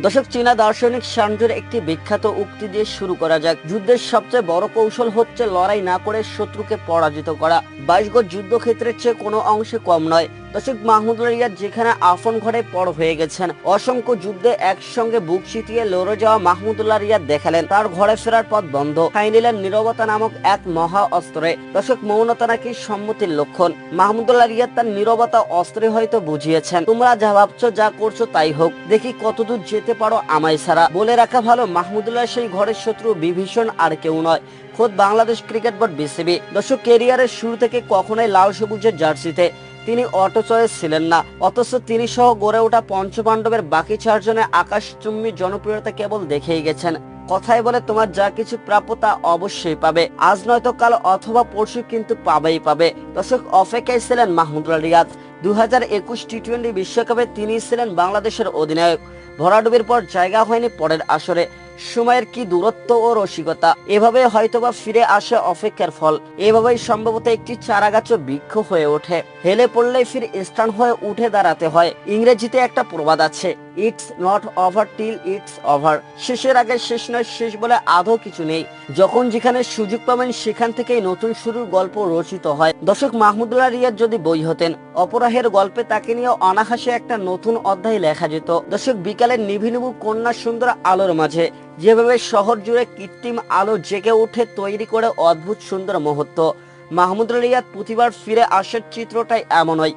দর্শক, চীনা দার্শনিক শানজুর একটি বিখ্যাত উক্তি দিয়ে শুরু করা যাক। যুদ্ধের সবচেয়ে বড় কৌশল হচ্ছে লড়াই না করে শত্রুকে পরাজিত করা। 22 গজ যুদ্ধক্ষেত্রের চেয়ে কোনো অংশে কম নয়। দর্শক, মাহমুদুল্লাহ রিয়াদ যেখানে আপন ঘরে পর হয়ে গেছেন, অসংখ্য যুদ্ধে একসঙ্গে বুক চিতিয়ে লড়ে যাওয়া মাহমুদুল্লাহ রিয়াদ দেখালেন তার ঘরে ফেরার পথ বন্ধ। ঠাঁই নিলেন নীরবতা নামক এক মহা অস্ত্রে। দর্শক, মৌনতা নাকি সম্মতির লক্ষণ। মাহমুদুল্লাহ রিয়াদ তার নীরবতা অস্ত্রে হয়তো বুঝিয়েছেন, তোমরা যা ভাবছো যা করছো তাই হোক, দেখি কতদূর যেতে পারো আমায় ছাড়া। বলে রাখা ভালো, মাহমুদুল্লাহ সেই ঘরের শত্রু বিভীষণ আর কেউ নয়, খোদ বাংলাদেশ ক্রিকেট বোর্ড বিসিবি। দর্শক, কেরিয়ারের শুরু থেকে কখনোই লাল সবুজের জার্সিতে তিনি অটো চয়েস ছিলেন না, অথচ তিনি সহ গড়ে ওঠা পঞ্চপাণ্ডবের বাকি 4 জনের আকাশচুম্বী জনপ্রিয়তা কেবল দেখেই গেছেন। কথায় বলে, তোমার যা কিছু প্রাপ্য তা অবশ্যই পাবে, আজ নয়তো কাল অথবা পরশু, কিন্তু পাবেই পাবে। দর্শক, অপেক্ষায় ছিলেন মাহমুদুল্লাহ রিয়াদ। 2021 টি-20 বিশ্বকাপে তিনি ছিলেন বাংলাদেশের অধিনায়ক। ভরাডুবির পর জায়গা হয়নি পরের আসরে। সময়ের কি দূরত্ব ও রসিকতা! এভাবে হয়তোবা ফিরে আসে অপেক্ষার ফল। এভাবেই সম্ভবত একটি চারাগাছ বৃক্ষ হয়ে ওঠে। হেলে পড়লেই ফির স্থান হয়ে উঠে দাঁড়াতে হয়। ইংরেজিতে একটা প্রবাদ আছে, it's not over till it's over. শেষের আগে শেষ নয়, শেষ বলে আদৌ কিছু নেই। যখন যেখানে সুযোগ পাবেন সেখান থেকেই নতুন শুরুর গল্প রচিত হয়। দর্শক, মাহমুদুল্লাহ রিয়াদ যদি বই হতেন, অপরাহের গল্পে তাকে নিয়ে অনাহাসে একটা নতুন অধ্যায় লেখা যেত। দর্শক, বিকালের নিভিনিভু কন্যা সুন্দর আলোর মাঝে যেভাবে শহর জুড়ে কৃত্রিম আলো জেগে উঠে তৈরি করে অদ্ভুত সুন্দর মুহূর্ত, মাহমুদুল্লাহ রিয়াদ প্রতিবার ফিরে আসার চিত্রটাই এমনই।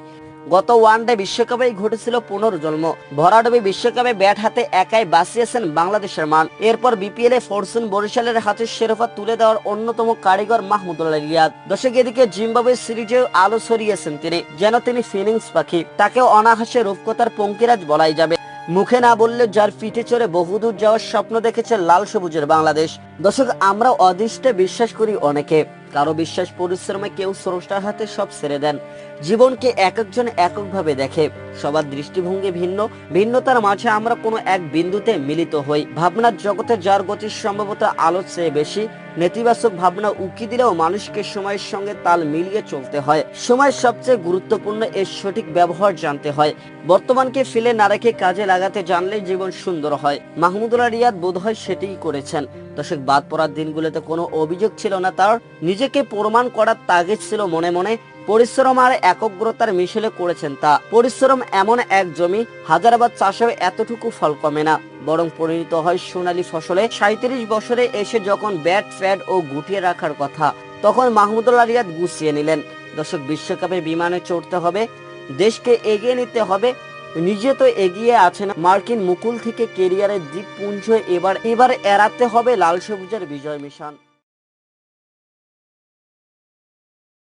গত ওয়ানডে বিশ্বকাপেই ঘটেছিল পুনর্জন্ম। ভরাডুবি বিশ্বকাপে ব্যাট হাতে একাই বাঁচিয়েছেন বাংলাদেশের মান। এরপর বিপিএল এ ফরচুন বরিশালের হাতে শিরোপা তুলে দেওয়ার অন্যতম কারিগর মাহমুদুল্লাহ রিয়াদ। দর্শক, এদিকে জিম্বাবুয়ে সিরিজেও আলো ছড়িয়েছেন তিনি, যেন তিনি ফিলিংস পাখি। তাকে অনাহাসে রূপকথার পঙ্কিরাজ বলাই যাবে। মুখে না বললে যার পিঠে চড়ে বহুদূর যাওয়ার স্বপ্ন দেখেছে লাল সবুজের বাংলাদেশ। দর্শক, আমরা অদৃষ্টে বিশ্বাস করি অনেকে, কারো বিশ্বাস পরিশ্রমে, কেউ স্রষ্টার হাতে সব ছেড়ে দেন। জীবনকে এক একজন এককভাবে দেখে, সবার দৃষ্টিভঙ্গি ভিন্ন। ভিন্নতার মাঝে আমরা কোনো এক বিন্দুতে মিলিত হই। ভাবনার জগতে যার গতির সম্ভবত আলোর চেয়ে বেশি, নেতিবাচক ভাবনা উকি দিলেও মানুষকে সময়ের সঙ্গে তাল মিলিয়ে চলতে হয়। সময় সবচেয়ে গুরুত্বপূর্ণ, এর সঠিক ব্যবহার জানতে হয়। বর্তমানকে ফেলে না রেখে কাজে লাগাতে জানলেই জীবন সুন্দর হয়। মাহমুদুল্লাহ রিয়াদ বোধহয় সেটিই করেছেন। দর্শক, বাদ পড়ার দিনগুলোতে কোনো অভিযোগ ছিল না তার, নিজেকে প্রমাণ করার তাগিদ ছিল মনে মনে। পরিশ্রম আর একগ্রতার মিশেলে করেছেন তা। পরিশ্রম এমন এক জমি, হাজারবার চাষেও এতটুকু ফল কমে না, বরং পরিণত হয় সোনালী ফসলে। 37 বছরে এসে যখন ব্যাট ফ্যাড ও গুটিয়ে রাখার কথা, তখন মাহমুদুল্লাহ রিয়াদ গুছিয়ে নিলেন। দর্শক, বিশ্বকাপে বিমানে চড়তে হবে, দেশকে এগিয়ে নিতে হবে। নিজে তো এগিয়ে আছেন, মার্কিন মুকুল থেকে কেরিয়ারের দ্বীপপুঞ্জ এবার এড়াতে হবে লাল সবুজের বিজয় মিশন।